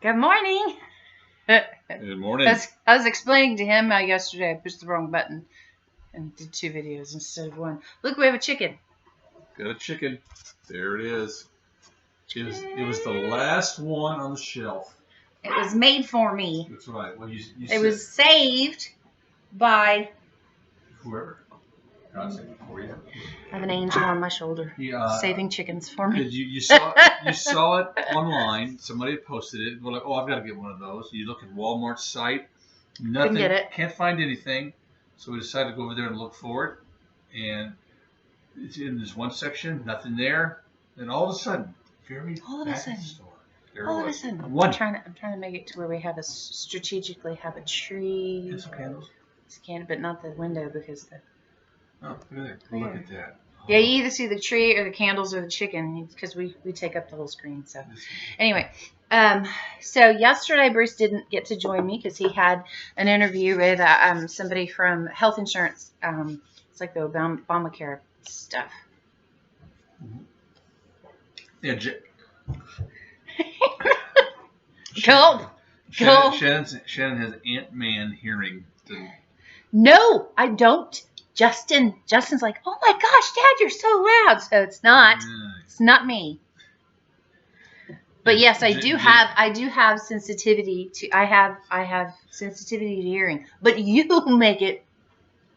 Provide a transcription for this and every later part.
Good morning. Good morning. I was explaining to him how yesterday I pushed the wrong button and did 2 videos instead of 1. Look, we have a chicken. Got a chicken. There it is. It was the last one on the shelf. It was made for me. That's right. Well, you It was saved by whoever. God saved it for you. I have an angel on my shoulder saving chickens for me. You saw it online. Somebody had posted it. We're like, oh, I've got to get one of those. You look at Walmart's site. Nothing. Couldn't get it. Can't find anything. So we decided to go over there and look for it. And it's in this one section. Nothing there. Then all of a sudden, all of a sudden, One. I'm trying to make it to where we have strategically have a tree. And some candles. It's candle, but not the window because the. Oh, look at that. Yeah, you either see the tree or the candles or the chicken because we take up the whole screen. So anyway, so yesterday Bruce didn't get to join me because he had an interview with somebody from health insurance. It's like the Obamacare stuff. Mm-hmm. Yeah, Go. Shannon has Ant-Man hearing. No, I don't. Justin's like, oh my gosh, Dad, you're so loud. So it's not. It's not me. But yes, I do have sensitivity to. I have sensitivity to hearing. But you make it.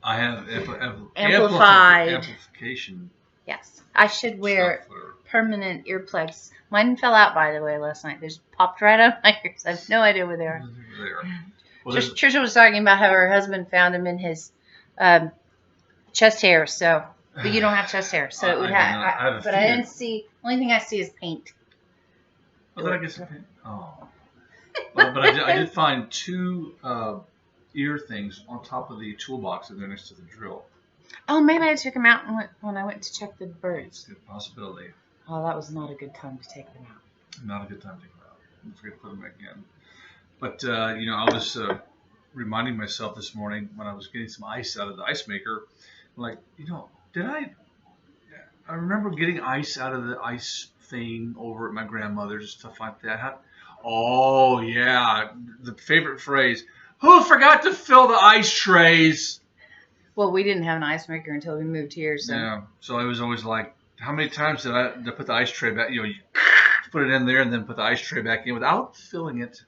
I have amplification. Yes, I should wear permanent earplugs. Mine fell out, by the way, last night. They just popped right out of my ears. I have no idea where they are. Well, Trisha was talking about how her husband found them in his chest hair. So, but you don't have chest hair, so it would have. But I didn't see. Only thing I see is paint. Well, then I guess paint. Oh. But I did find 2 ear things on top of the toolbox that are next to the drill. Oh, maybe I took them out when I went to check the birds. Good possibility. Oh, that was not a good time to take them out. Not a good time to take them out. I'm afraid to put them back in. But I was reminding myself this morning when I was getting some ice out of the ice maker, like, did I remember getting ice out of the ice thing over at my grandmother's and stuff like that. Oh yeah, the favorite phrase. Who forgot to fill the ice trays? Well, we didn't have an ice maker until we moved here, so. Yeah, so I was always like, how many times did I put the ice tray back? You put it in there and then put the ice tray back in without filling it.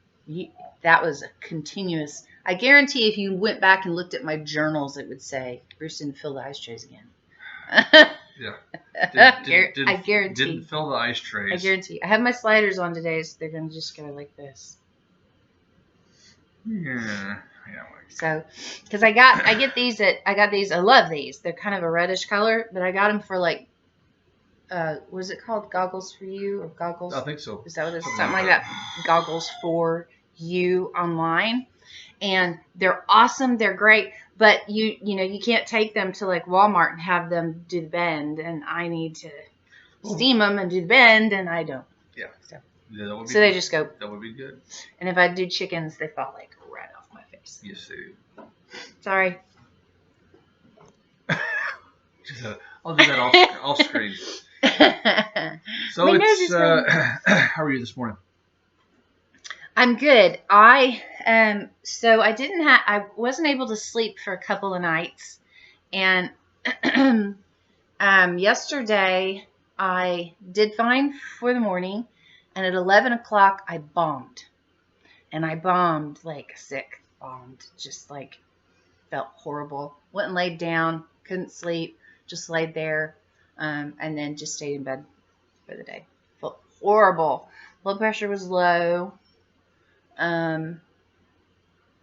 That was a continuous. I guarantee if you went back and looked at my journals, it would say Bruce didn't fill the ice trays again. Yeah. I guarantee. Didn't fill the ice trays. I guarantee. I have my sliders on today, so they're going to just go like this. Yeah. So, because I got these. I love these. They're kind of a reddish color, but I got them for like, was it called Goggles for You or Goggles? I think so. Is that what it's something like that? Goggles for You online, and they're awesome. They're great, but you can't take them to like Walmart and have them do the bend, and I need to steam them and do the bend, and I don't. Yeah. So, yeah, that would be so they just go. That would be good. And if I do chickens, they fall like right off my face. Yes, they do. Sorry. I'll do that off screen. So it's how are you this morning? I'm good. So I wasn't able to sleep for a couple of nights, and yesterday I did fine for the morning, and at 11 o'clock I bombed, and I bombed like sick, just like felt horrible. Went and laid down, couldn't sleep, just laid there, and then just stayed in bed for the day. Felt horrible. Blood pressure was low.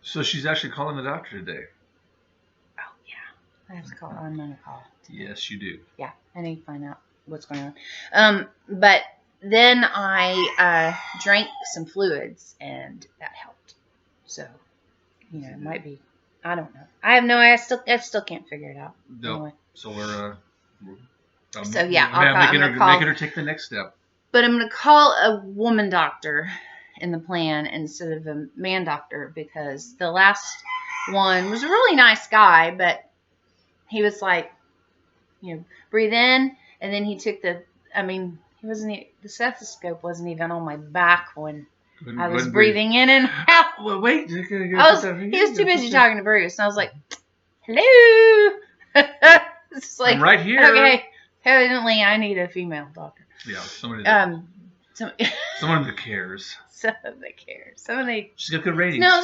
So she's actually calling the doctor today. Oh yeah, I have to call. I'm gonna call today. Yes, you do. Yeah, I need to find out what's going on. But then I drank some fluids, and that helped. So, it might be. I don't know. I have no. I still can't figure it out. No. Anyway. So we're. So yeah, making her take the next step. But I'm gonna call a woman doctor in the plan instead of a man doctor, because the last one was a really nice guy, but he was like, breathe in, and then he took the stethoscope wasn't even on my back when I was breathing in and out. Well, wait. He was too busy talking to Bruce. And I was like, hello. It's like, I'm right here. Okay. Evidently, I need a female doctor. Yeah, somebody that, someone that cares. Someone that cares. Somebody. She's got good ratings. No,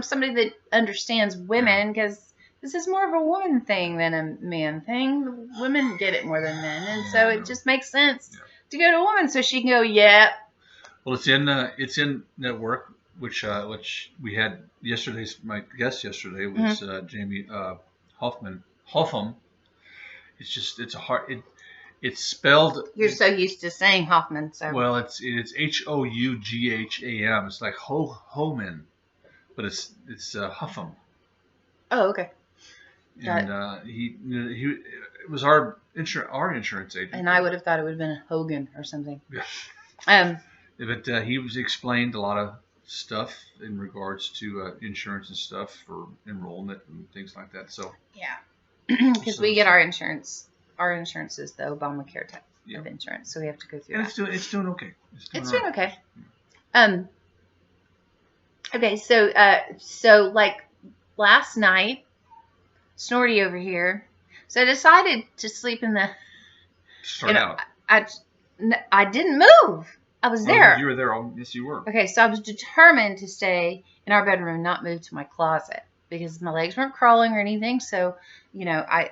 somebody that understands women, because this is more of a woman thing than a man thing. Women get it more than men, and so it just makes sense to go to a woman so she can go, yeah. Well, it's in network, which we had yesterday's. My guest yesterday was Jamie Hoffman. It's a hard. It's spelled. You're so used to saying Hoffman, so. Well, it's Hougham. It's like Homan, but it's Huffam. Oh, okay. And he was our insurance agent. And I would have thought it would have been a Hogan or something. Yeah. But he explained a lot of stuff in regards to insurance and stuff for enrollment and things like that. So yeah, because we get our insurance. Our insurance is the Obamacare type of insurance, so we have to go through that. It's doing okay. It's doing okay. Okay, so like last night, Snorty over here. So I decided to sleep in the. Start out. I didn't move. I was there. You were there. Yes, you were. Okay, so I was determined to stay in our bedroom and not move to my closet because my legs weren't crawling or anything. So, I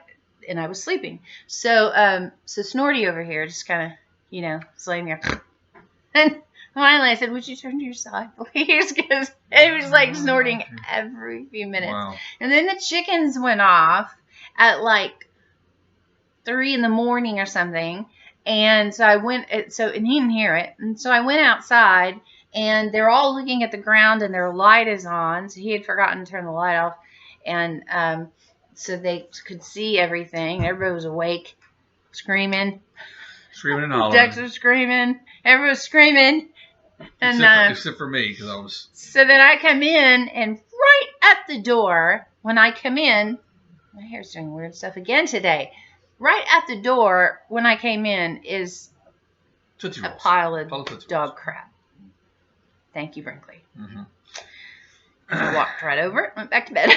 was sleeping. So, Snorty over here just kind of, was laying there. And finally I said, would you turn to your side, please? Because it was like snorting every few minutes. Wow. And then the chickens went off at like 3 a.m. or something. And so I went, and he didn't hear it. And so I went outside, and they're all looking at the ground, and their light is on. So he had forgotten to turn the light off. And so they could see everything. Everybody was awake, screaming. Screaming and hollering. Ducks were screaming. Everybody was screaming. And, except for me, because I was. So then I come in, and right at the door, when I come in, my hair's doing weird stuff again today. Right at the door, when I came in, is a pile of dog crap. Thank you, Brinkley. Mm-hmm. I walked right over it, went back to bed.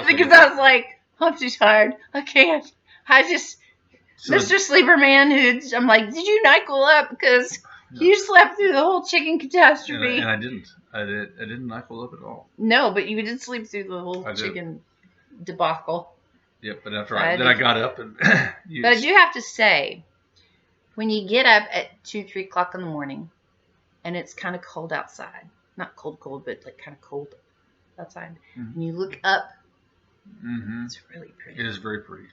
Because I was like, I'm too tired. I can't. Mr. Sleeper Man, I'm like, did you NyQuil up? Because you slept through the whole chicken catastrophe. And I didn't. I didn't NyQuil up at all. No, but you did sleep through the whole chicken debacle. Yep, but after I got up and. But I do have to say, when you get up at 2-3 o'clock in the morning, and it's kind of cold outside, not cold, but like kind of cold outside, and you look up, it's really pretty. It is very pretty.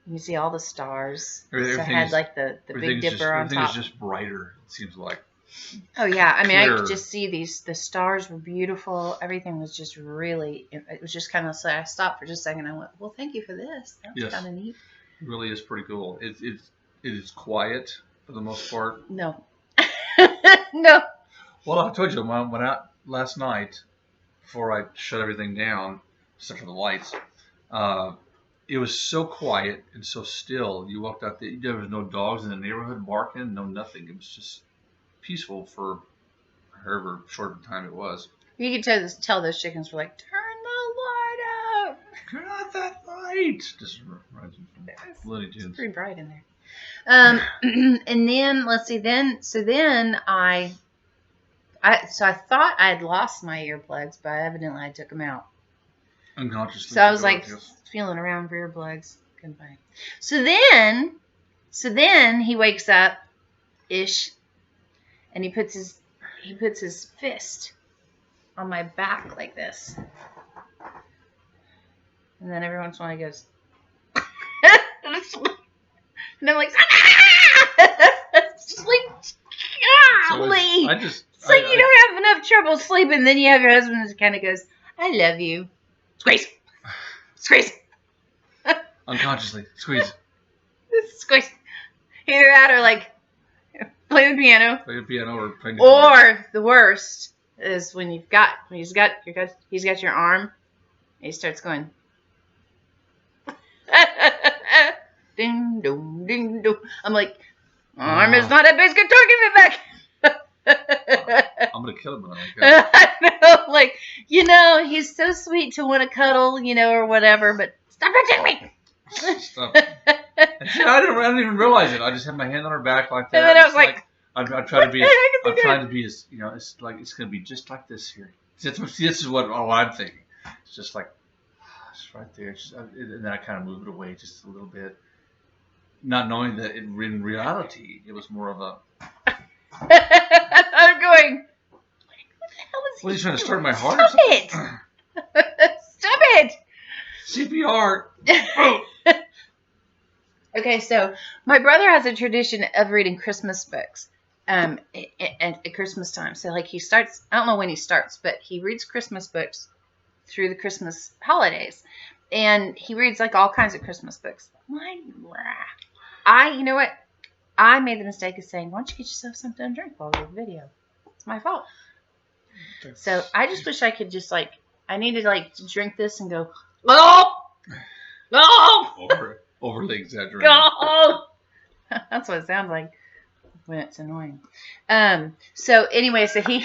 You see all the stars. Everything so I had like the Big Dipper on top. Everything is just brighter. It seems like. Oh yeah, I mean I could just see the stars were beautiful. Everything was just really. It was just kind of. So I stopped for just a second. I went, well, thank you for this. That's kind of neat. It really is pretty cool. It is quiet for the most part. No. No. Well, I told you when I went out last night, before I shut everything down, except for the lights. It was so quiet and so still. You walked out there was no dogs in the neighborhood barking, no nothing. It was just peaceful for however short of time it was. You could tell those chickens were like, turn the light up. Turn out that light. Just reminds me from Looney Tunes. It's pretty bright in there. And then let's see. Then I thought I had lost my earplugs, but evidently I took them out. Unconsciously. So I was like feeling around for earplugs. Couldn't find them. So then he wakes up ish, and he puts his fist on my back like this, and then every once in a while he goes, and I'm like, sleep. Golly. It's like you don't have enough trouble sleeping, then you have your husband who kind of goes, I love you. Squeeze. Squeeze. Unconsciously. Squeeze. Squeeze. Either that or like play the piano. Play the piano or play the Or the worst is when he's got your arm and he starts going ding dong ding dong. I'm like, arm is not a biscuit, don't give it back. kill him like that. I know, like, he's so sweet to want to cuddle, or whatever, but stop touching me. Stop. I didn't even realize it. I just had my hand on her back like that. And then I was like, I'm trying to be as, it's like, it's going to be just like this here. This is what I'm thinking. It's just like, it's right there. And then I kind of move it away just a little bit. Not knowing that in reality, it was more of a... I'm going, what are you trying to start my heart? Stop it! Stop it! CPR. Okay, so my brother has a tradition of reading Christmas books at Christmas time. So, like, he starts, I don't know when he starts, but he reads Christmas books through the Christmas holidays. And he reads, like, all kinds of Christmas books. You know what? I made the mistake of saying, why don't you get yourself something to drink while we do the video? It's my fault. So, I just wish I could just, like, I needed, like, to drink this and go, oh! Oh! Overly exaggerated. Go! That's what it sounds like when it's annoying. So anyway, so he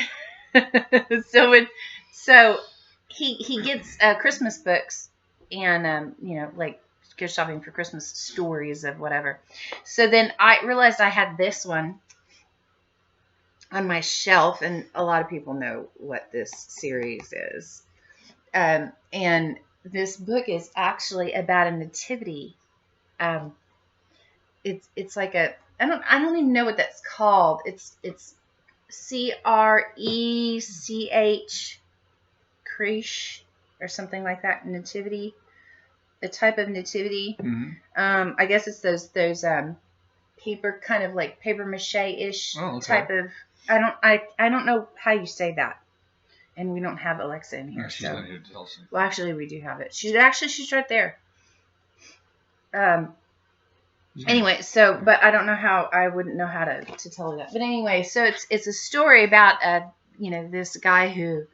he gets Christmas books and like go shopping for Christmas stories of whatever. So then I realized I had this one on my shelf, and a lot of people know what this series is. And this book is actually about a nativity. It's like I don't even know what that's called. It's CRECH, creche or something like that. Nativity, a type of nativity. Mm-hmm. I guess it's those paper, kind of like paper mache-ish type of. I don't know how you say that. And we don't have Alexa in here. No, she's not here to tell us. Well, actually, we do have it. She's right there. Anyway, so, but I don't know how, I wouldn't know how to tell her that. But anyway, so it's a story about, this guy who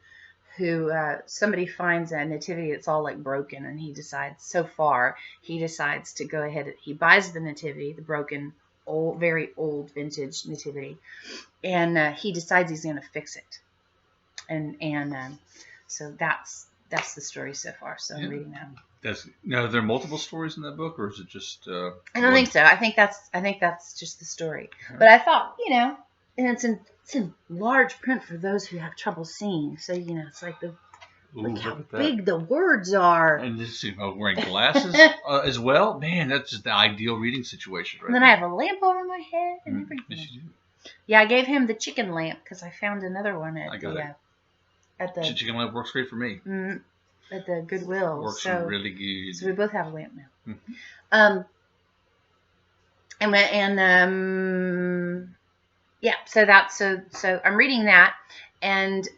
somebody finds a nativity that's all like broken, and he decides to go ahead, he buys the nativity, the broken, old, very old vintage nativity, and he decides he's going to fix it. And so that's the story so far. So I'm reading that. Now, are there multiple stories in that book, or is it just? I don't think so. I think that's just the story. Uh-huh. But I thought, and it's in large print for those who have trouble seeing. So it's like look how big the words are. And this is wearing glasses as well. Man, that's just the ideal reading situation, right? And then I have a lamp over my head and everything. Yes, you do. Yeah, I gave him the chicken lamp because I found another one at the chicken lamp works great for me. Mm-hmm. At the Goodwill. Works really good. So we both have a lamp now. Mm-hmm. So I'm reading that, and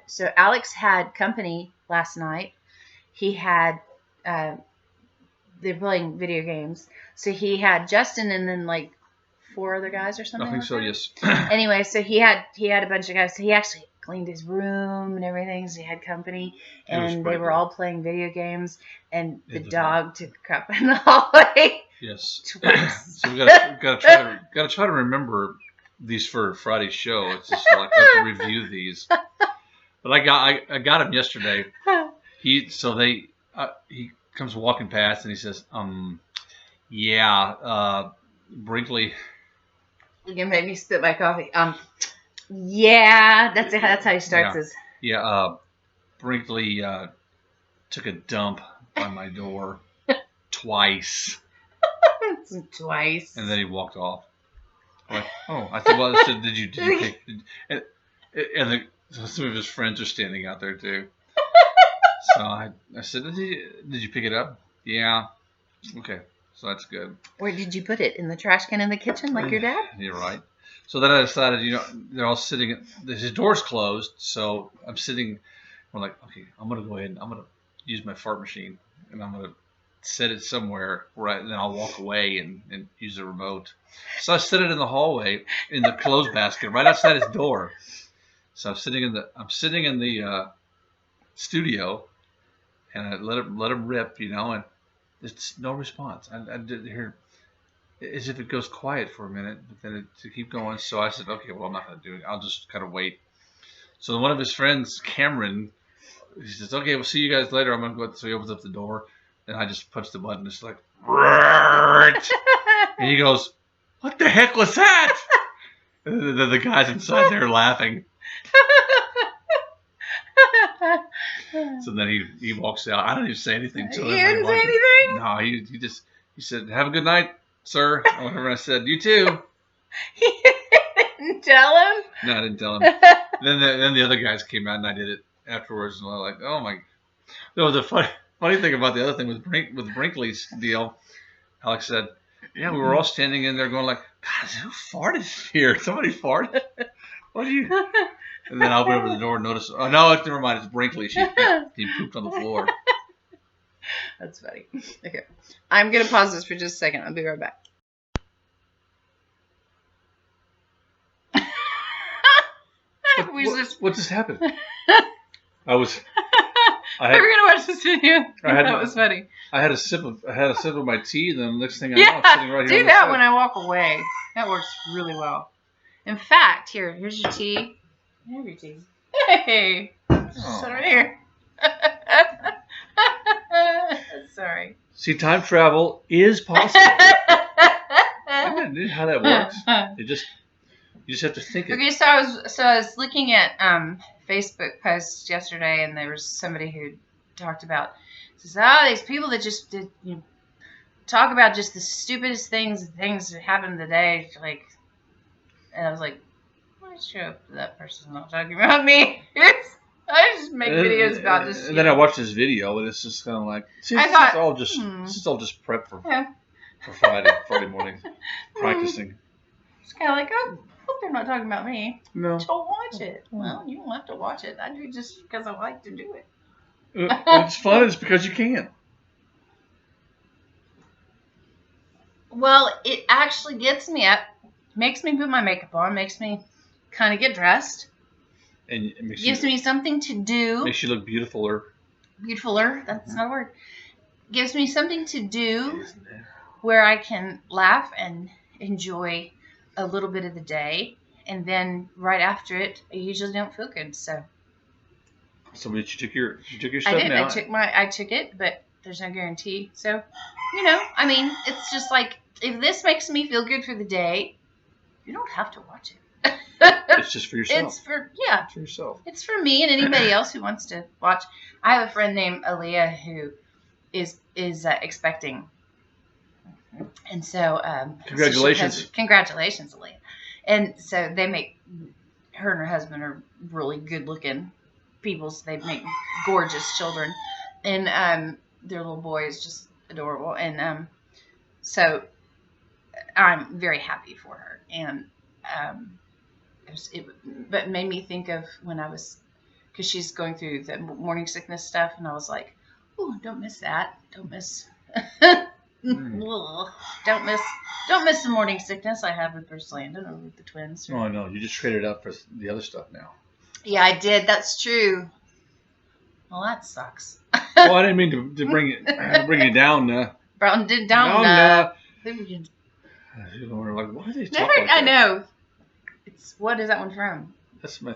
so Alex had company last night. He had they're playing video games, so he had Justin and then like 4 other guys or something. I think so. Yes. Anyway, so he had a bunch of guys. So he actually cleaned his room and everything, so he had company, and they were all playing video games, and the dog took a crap in the hallway. Yes. Twice. So we gotta try to remember these for Friday's show. It's just like I have to review these. But I got him yesterday. He comes walking past and he says, Brinkley. You can make me spit my coffee. Yeah, that's how he starts his. Yeah, Brinkley took a dump by my door twice. Twice. And then he walked off. Like, I said, well, did you pick? And some of his friends are standing out there too. So I said, did you pick it up? Yeah. Okay, so that's good. Where did you put it? In the trash can in the kitchen, like your dad? You're right. So then I decided, they're all sitting. His door's closed, so I'm sitting. I'm like, okay, I'm gonna go ahead and I'm gonna use my fart machine, and I'm gonna set it somewhere right, and then I'll walk away and use the remote. So I set it in the hallway in the clothes basket right outside his door. So I'm sitting in the studio, and I let him rip, and it's no response. I did hear. As if it goes quiet for a minute, but then to keep going. So I said, okay, well, I'm not going to do it. I'll just kind of wait. So one of his friends, Cameron, he says, "Okay, we'll see you guys later. I'm gonna go." So he opens up the door, and I just punched the button. It's like, "Roart!" And he goes, "What the heck was that?" And the guys inside there laughing. So then he walks out. I don't even say anything to him. You didn't say anything? No, he said, "Have a good night, sir." Or whatever. I said, "You too." You didn't tell him? No, I didn't tell him. then the other guys came out and I did it afterwards, and I was like, "Oh my!" No, the funny thing about the other thing with Brinkley's deal, Alex said, "Yeah, we were all standing in there going like, God, who farted here? Somebody farted. What do you?" And then I opened up the door and noticed, oh no, never mind, it's Brinkley. He pooped on the floor. That's funny. Okay, I'm gonna pause this for just a second. I'll be right back. What just happened? I we were gonna watch this video. That was funny. I had a sip of my tea, and then the next thing I know, I'm sitting right here. Do that when I walk away. That works really well. In fact, here's your tea. Here's your tea. Hey, sit right here. Sorry. See, time travel is possible. I don't know how that works. You just have to think it. Okay, so I was looking at Facebook posts yesterday, and there was somebody who talked about these people that just did talk about just the stupidest things that happen today, like, and I was like, why sure that person's not talking about me? I just make videos about this. And then I watched this video, and it's just kind of like, see, this is all just prep for Friday morning practicing. It's kind of like, oh, hope they're not talking about me. No. Don't watch it. Well, you don't have to watch it. I do it just because I like to do it. It's fun. It's because you can. Well, it actually gets me up, makes me put my makeup on, makes me kind of get dressed. And it gives me something to do. Makes you look beautifuler. Beautifuler, that's not a word. Gives me something to do where I can laugh and enjoy a little bit of the day. And then right after it, I usually don't feel good. So but you took your stuff. I did. Now. I took it, but there's no guarantee. So, I mean, it's just like, if this makes me feel good for the day, you don't have to watch it. It's just for yourself. It's for yourself. It's for me and anybody else who wants to watch. I have a friend named Aaliyah who is expecting, and so congratulations, congratulations, Aaliyah. And so her and her husband are really good looking people. So they make gorgeous children, and their little boy is just adorable. And so I'm very happy for her. And but it made me think of when I was, because she's going through the morning sickness stuff, and I was like, oh, don't miss that. Don't miss. Don't miss the morning sickness I have with Bruce Landon or with the twins. Oh, no, you just traded up for the other stuff now. Yeah, I did. That's true. Well, that sucks. Well, I didn't mean to bring you down. Brown did down. Like, why are they talking like that? I know. What is that one from? That's my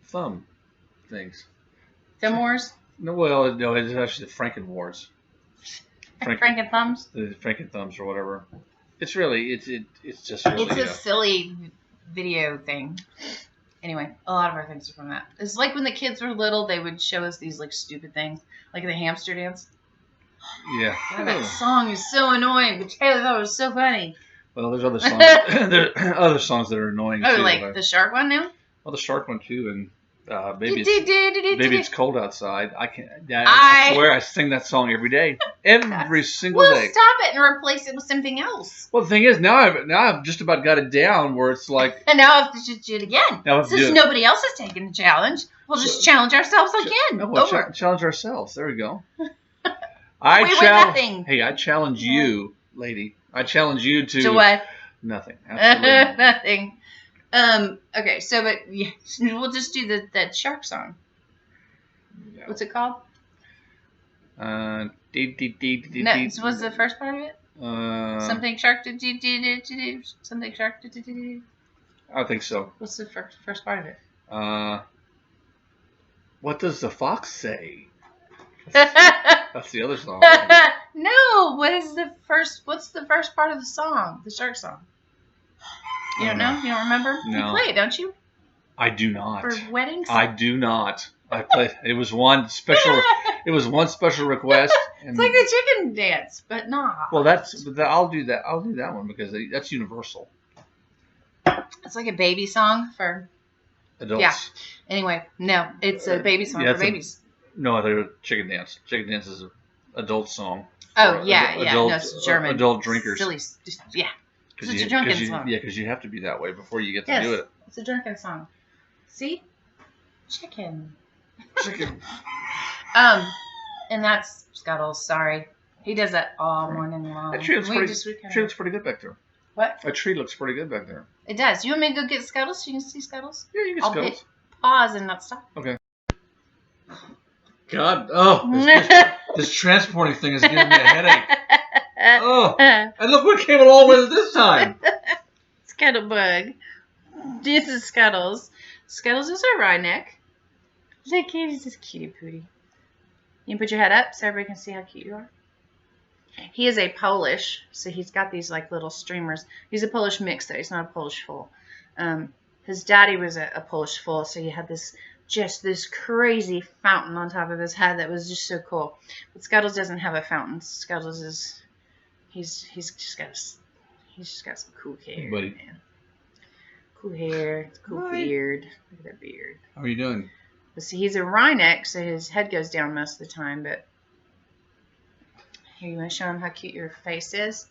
thumb things. Thumb Wars? No, it's actually the Franken Wars. Franken Thumbs? The Franken Thumbs or whatever. It's really, it's just really. It's a silly video thing. Anyway, a lot of our things are from that. It's like when the kids were little, they would show us these like stupid things, like the hamster dance. Yeah. God, that song is so annoying, but Taylor thought it was so funny. Well, there's other songs. There are other songs that are annoying too. Like the shark one now? Well, the shark one too, and maybe it's cold outside. I swear I sing that song every day, every single day. Well, stop it and replace it with something else. Well, the thing is, now I've just about got it down where it's like. And now I have to just do it again. Since nobody else is taking the challenge, we'll just challenge ourselves again. Challenge ourselves. There we go. We win nothing. Hey, I challenge you, lady. I challenge you to what? Nothing. Absolutely nothing. Okay, so but yeah, we'll just do that shark song. Yeah. What's it called? No, what's the first part of it? Something shark something shark I think so. What's the first part of it? What does the fox say? No. That's the other song. What's the first part of the song? The shark song. You don't know? You don't remember? No. You play it, don't you? I do not. For weddings? I do not. I played. It was one special. It was one special request. And, it's like the chicken dance, but not. Well, I'll do that. I'll do that one because that's universal. It's like a baby song for Adults. Yeah. Anyway, no, it's a baby song for babies. No, they're chicken dance. Chicken dance is an adult song. Oh yeah. No, it's German. Adult drinkers. Silly, yeah. It's a drunken song. Yeah, because you have to be that way before you get to do it. It's a drunken song. See, chicken. And that's Skuttles. Sorry, he does that all morning long. That tree looks pretty good back there. What? A tree looks pretty good back there. It does. You want me to go get Skuttles so you can see Skuttles? Yeah, you can I'll Skuttles. hit pause and not stop. Okay. God, this transporting thing is giving me a headache. Oh, and look what came along with it this time. Scuttlebug. This is Skuttles. Skuttles is a wry neck. Look, he's just cutie pootie. You can put your head up so everybody can see how cute you are. He is a Polish, so he's got these like little streamers. He's a Polish mix though. He's not a Polish foal. His daddy was a Polish foal, so he had this crazy fountain on top of his head that was just so cool. But Skuttles doesn't have a fountain. Skuttles is he's just got some cool hair. Buddy. Man. Cool hair, cool beard. Look at that beard. How are you doing? But see, he's a wry neck, so his head goes down most of the time. But here, you want to show him how cute your face is?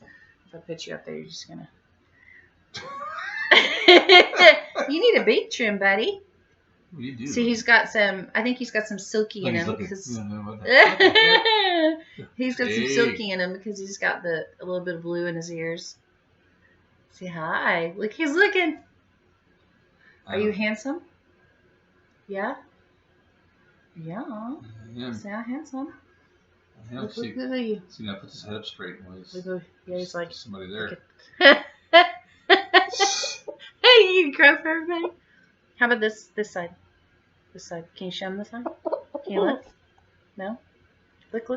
If I put you up there, you're just gonna. You need a beak trim, buddy. Well, you do. See, he's got some. I think he's got some silky in him because he's got some silky in him because he's got a little bit of blue in his ears. Say hi. Look, he's looking. Are you handsome? Yeah. Yeah. Say how handsome. Look at you. See, now put his head up straight. Yeah, he's like somebody there. Hey, you can crow for everybody. How about this side? This side. Can you show him this side? Can you look? No? Look.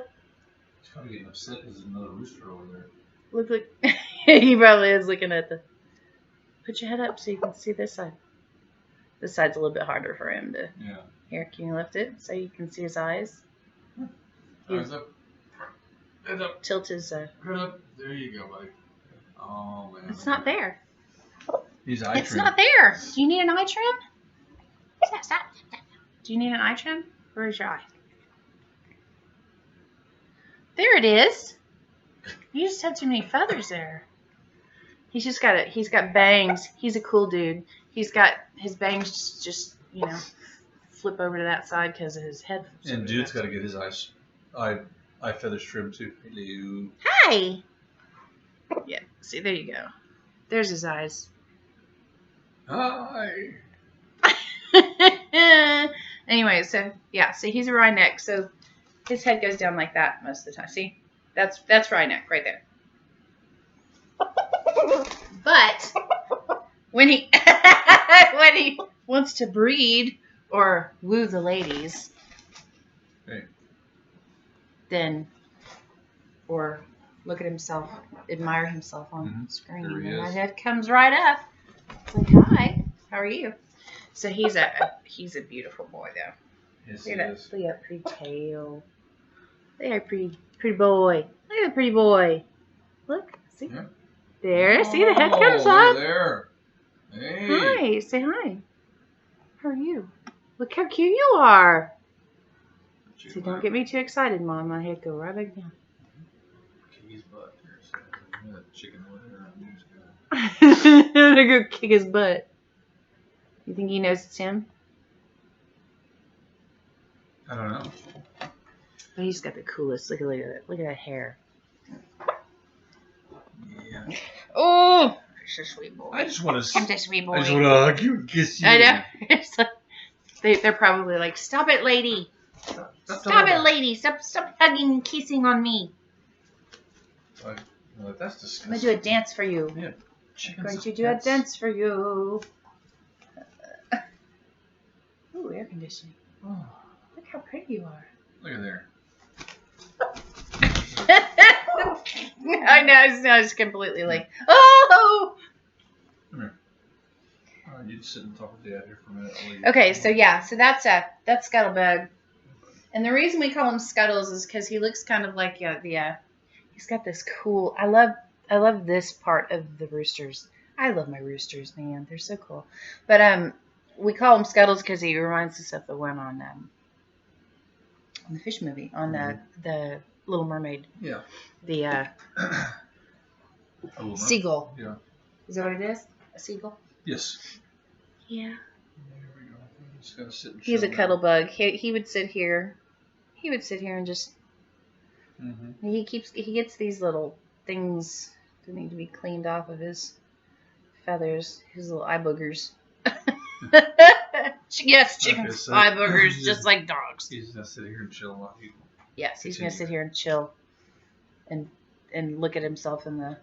He's probably getting upset because there's another rooster over there. Look. He probably is looking at the... Put your head up so you can see this side. This side's a little bit harder for him to... Yeah. Here, can you lift it so you can see his eyes? Eyes up. Head up. Tilt his... Head up. There you go, buddy. Oh, man. It's not there. He's eye trim. It's not there. Do you need an eye trim? Stop. Do you need an eye trim? Where's your eye? There it is. You just have too many feathers there. He's got bangs. He's a cool dude. He's got his bangs just flip over to that side because of his head. And dude's got to get his eye feathers trimmed too. Hello. Hi. Yeah. See, there you go. There's his eyes. Hi. Anyway, so he's a wry neck, so his head goes down like that most of the time. See, that's wry neck right there. But when he wants to breed or woo the ladies, then or look at himself, admire himself on screen, and my head comes right up. It's like, hi, how are you? So he's a beautiful boy though. Yes, Look at that pretty tail. Look at that pretty boy. Look at that pretty boy. Look, see? Yeah. There, see the head comes up. There. Hey. Hi, say hi. How are you? Look how cute you are. See, don't get me too excited, Mom. My head go right back down. Kick his butt. That chicken over there. I'm gonna go kick his butt. You think he knows it's him? I don't know. But he's got the coolest. Look at that. Look at that hair. Yeah. Oh, such a sweet boy. I just want to. I'm just a sweet boy. I just want to hug you and kiss you. I know. It's like, they're probably like, stop it, lady. Stop it, lady. Stop hugging and kissing on me. Well, that's disgusting. I'm gonna do a dance for you. Yeah. I'm going to do a dance for you. Ooh, air conditioning. Oh. how pretty you are. Look at there. I know. I was completely like, oh. Come here. You just sit and talk with Dad here for a minute. Okay, so that's Scuttlebug, and the reason we call him Scuttles is because he looks kind of like he's got this cool. I love this part of the roosters. I love my roosters, man. They're so cool. But we call him Scuttles because he reminds us of the one on the fish movie on the Little Mermaid. Yeah. The seagull. Yeah. Is that what it is? A seagull? Yes. Yeah. Here we go. Just gotta sit and He's a chill cuddle now. bug. He would sit here. He would sit here and just. Mm-hmm. He gets these little things that need to be cleaned off of his feathers, his little eye boogers. Yes, chickens, eye boogers, just like dogs. He's gonna sit here and chill while he. Yes, he's gonna sit here and chill, and look at himself in the.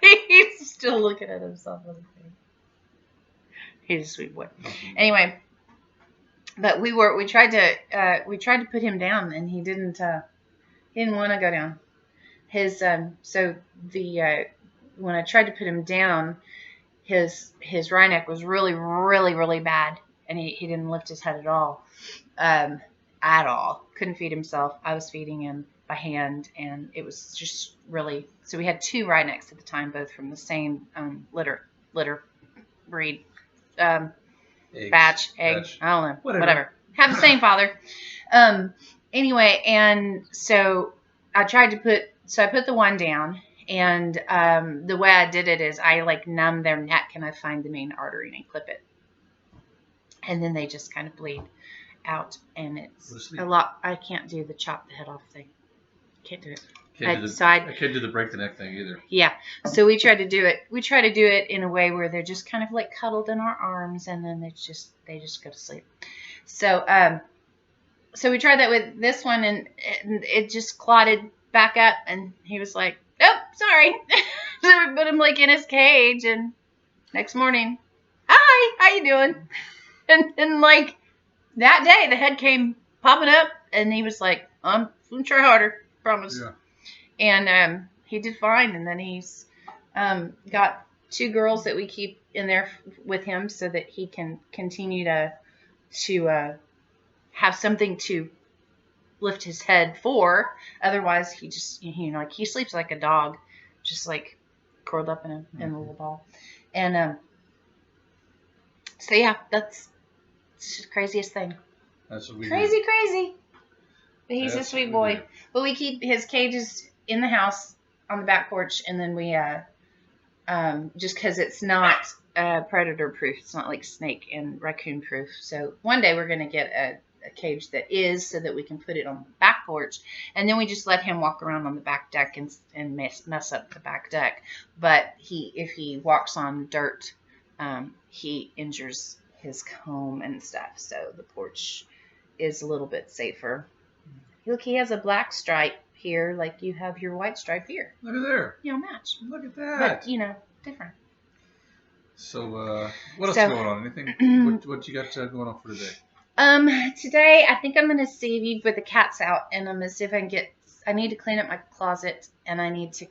He's still looking at himself in the thing. He's a sweet boy. Mm-hmm. Anyway, but we tried to put him down, and he didn't want to go down. His when I tried to put him down, his wry neck was really, really, really bad, and he didn't lift his head at all. Couldn't feed himself. I was feeding him by hand, and it was just really. So we had 2 wry necks at the time, both from the same litter breed. Batch, egg, I don't know, whatever. Have the same father. Anyway, and so I put the one down, and the way I did it is I like numb their neck and I find the main artery and I clip it. And then they just kind of bleed out, and it's a lot. I can't do the chop the head off thing. Can't do it. I can't do the break the neck thing either. Yeah. So we try to do it. We try to do it in a way where they're just kind of like cuddled in our arms, and then they just go to sleep. So so we tried that with this one, and it just clotted back up, and he was like, "Oh, sorry." So we put him like in his cage, and next morning, "Hi, how you doing?" And like that day, the head came popping up, and he was like, "I'm gonna try harder, promise." Yeah. And he did fine, and then he's got 2 girls that we keep in there with him so that he can continue to have something to lift his head for. Otherwise, he just like he sleeps like a dog, just like curled up in a little ball. And so yeah, it's the craziest thing. That's what we crazy. do. But he's a sweet boy. But we keep his cages in the house on the back porch, and then we just because it's not predator proof, it's not like snake and raccoon proof. So one day we're gonna get a cage that is, so that we can put it on the back porch, and then we just let him walk around on the back deck and mess up the back deck. But if he walks on dirt, he injures his comb and stuff. So the porch is a little bit safer. Look, he has a black stripe here, like you have your white stripe here. Look at there. Match. Look at that. But, different. So, what else is going on? Anything? What you got going on for today? Today, I think I'm going to see with the cats out, and I'm going to see if I can I need to clean up my closet, and I need to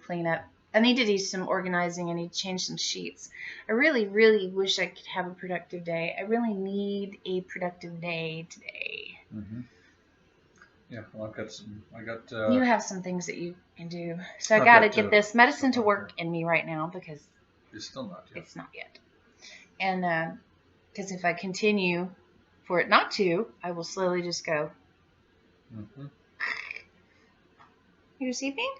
do some organizing. I need to change some sheets. I really, really wish I could have a productive day. I really need a productive day today. Mm-hmm. Yeah, well, I got. You have some things that you can do. So I got to get this medicine to work in me right now, because it's still not yet. It's not yet. And because if I continue for it not to, I will slowly just go. Mm-hmm. You're sleeping?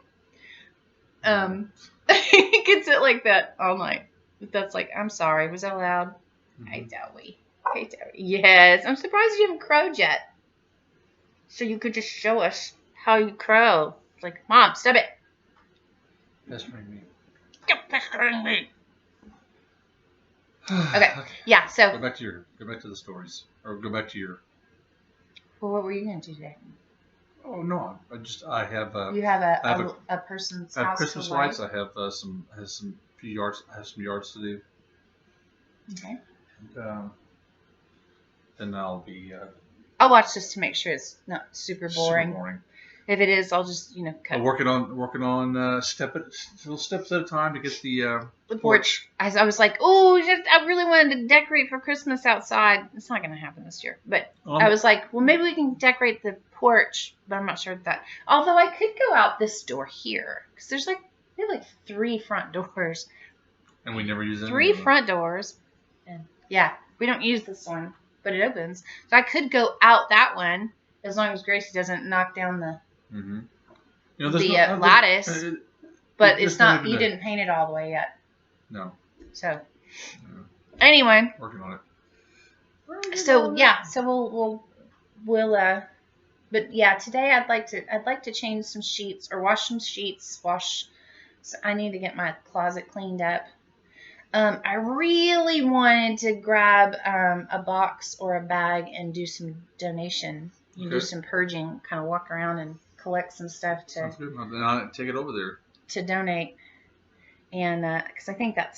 He can sit like that all night. That's like, I'm sorry, was that loud? Mm-hmm. Hey, Dowie. Yes, I'm surprised you haven't crowed yet. So you could just show us how you crow. It's like, Mom, stop it. Pestering me. You're pestering me. Okay. Yeah, so. Go back to the stories. Or go back to your. Well, what were you going to do today? Oh, no. I have. You have a person's I have house Christmas to light? lights. I have some yards to do. Okay. And then I'll be I'll watch this to make sure it's not super boring. Super boring. If it is, I'll just cut. I'm working on little steps at a time to get the porch. I was like, oh, I really wanted to decorate for Christmas outside. It's not going to happen this year. But I was like, well, maybe we can decorate the porch. But I'm not sure of that. Although I could go out this door here. Because we have like 3 front doors. And we never use them. 3 front doors. And yeah, we don't use this one. But it opens. So I could go out that one. As long as Gracie doesn't knock down the lattice. But it's not. You didn't paint it all the way yet. No. So, anyway. Working on it. So yeah. So we'll. But yeah, today I'd like to change some sheets or wash some sheets. So I need to get my closet cleaned up. I really wanted to grab a box or a bag and do some donation. Okay. Do some purging. Kind of walk around and collect some stuff to. Sounds good. Then I'll take it over there. To donate. And because I think that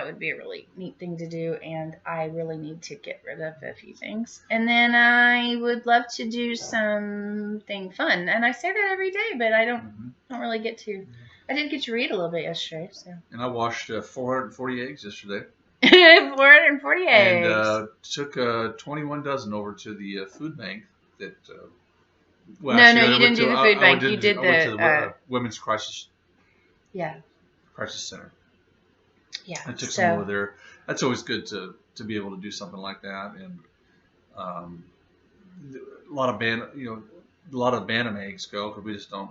would be a really neat thing to do, and I really need to get rid of a few things. And then I would love to do something fun, and I say that every day, but I don't really get to. I did get to read a little bit yesterday, so. And I washed 440 eggs yesterday. 440 eggs. And took 21 dozen over to the food bank. That. Well, no, you didn't do the food bank. You did went to the Women's Crisis. Yeah. Crisis Center. Yeah. I took some over there. That's always good to be able to do something like that, and a lot of Bantam eggs go because we just don't.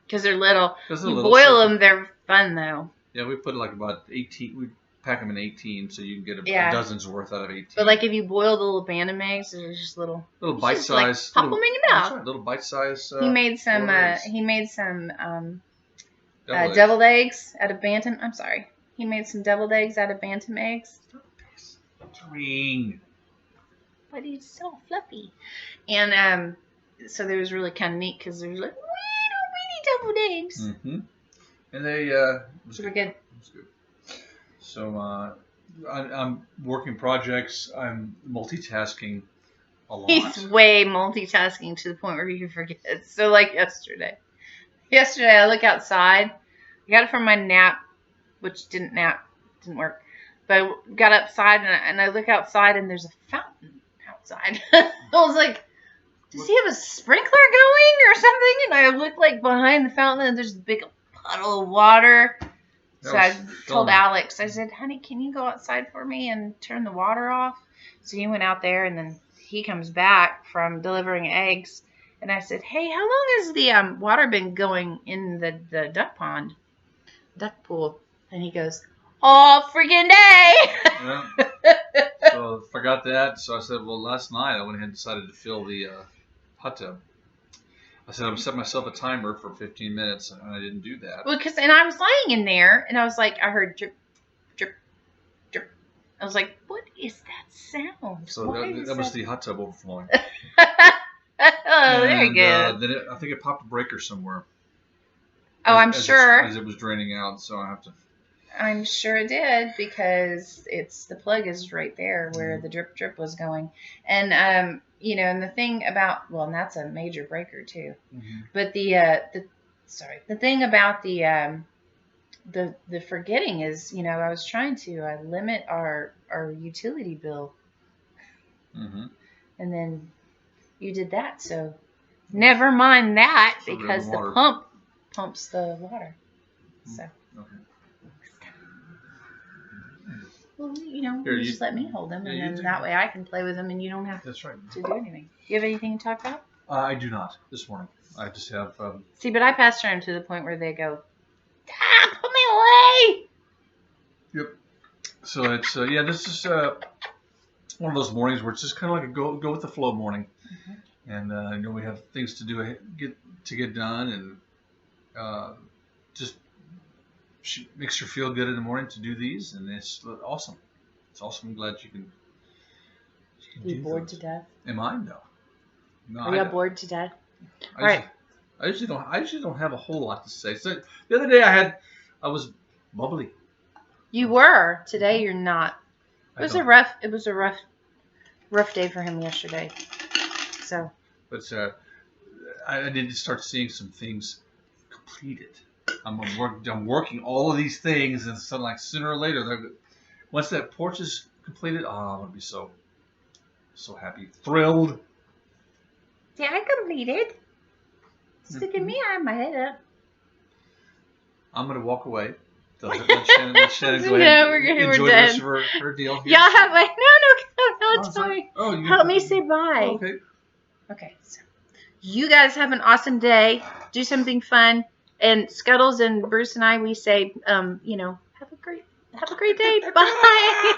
Because they're little. You boil them, they're fun though. Yeah, we put like about 18. We pack them in 18, so you can get a dozen's worth out of 18. But like if you boil the little Bantam eggs, they're just little bite size. Like, pop them in your mouth. Right, little bite size. He made some. Deviled eggs out of Bantam. I'm sorry. He made some deviled eggs out of Bantam eggs. Ring. But he's so fluffy. And so they was really kind of neat because they were like little deviled eggs. Mm-hmm. And they super good. It was good. So I'm working projects. I'm multitasking a lot. He's way multitasking to the point where you forget. So like yesterday. Yesterday, I look outside. I got it from my nap, which didn't work. But I got outside, and I look outside, and there's a fountain outside. I was like, does he have a sprinkler going or something? And I look like behind the fountain, and there's a big puddle of water. So I told Alex, I said, honey, can you go outside for me and turn the water off? So he went out there, and then he comes back from delivering eggs. And I said, hey, how long has the water been going in the duck pool? And he goes, all freaking day. Yeah. So I forgot that. So I said, well, last night I went ahead and decided to fill the hot tub. I said, I'm set myself a timer for 15 minutes, and I didn't do that. Well, and I was lying in there, and I was like, I heard drip, drip, drip. I was like, what is that sound? So that was the hot tub overflowing. Oh, there you go. Then I think it popped a breaker somewhere. Oh, I'm sure. As it was draining out, so I have to. I'm sure it did because the plug is right there where the drip drip was going, and and the thing about and that's a major breaker too. Mm-hmm. But the thing about the forgetting is I was trying to limit our utility bill, and then. You did that, so never mind that because the pump pumps the water. So, okay. Well, you just let me hold them, and then that way I can play with them, and you don't have to do anything. Do you have anything to talk about? I do not this morning. I just have. See, but I passed them to the point where they go, put me away. Yep. So it's this is one of those mornings where it's just kind of like a go with the flow morning. And we have things to do, get done, and just makes you feel good in the morning to do these, and it's awesome. It's awesome. I'm glad you can. Are you bored to death? Am I? No. Are you bored to death? I usually don't have a whole lot to say. So the other day I was bubbly. You were. Today you're not. It was a rough day for him yesterday. So, But I need to start seeing some things completed. I'm working all of these things, and so like sooner or later, once that porch is completed, I'm gonna be so happy, thrilled. see, I completed. Look at me, I have my head up. I'm gonna walk away. Let Shannon go ahead No, and we're enjoy the rest done. of her deal here. Y'all have no, it's sorry. fine. Oh, you Help me say bye. Oh, okay. Okay, so you guys have an awesome day. Do something fun. And Skuttles and Bruce and I, we say, have a great day. Bye.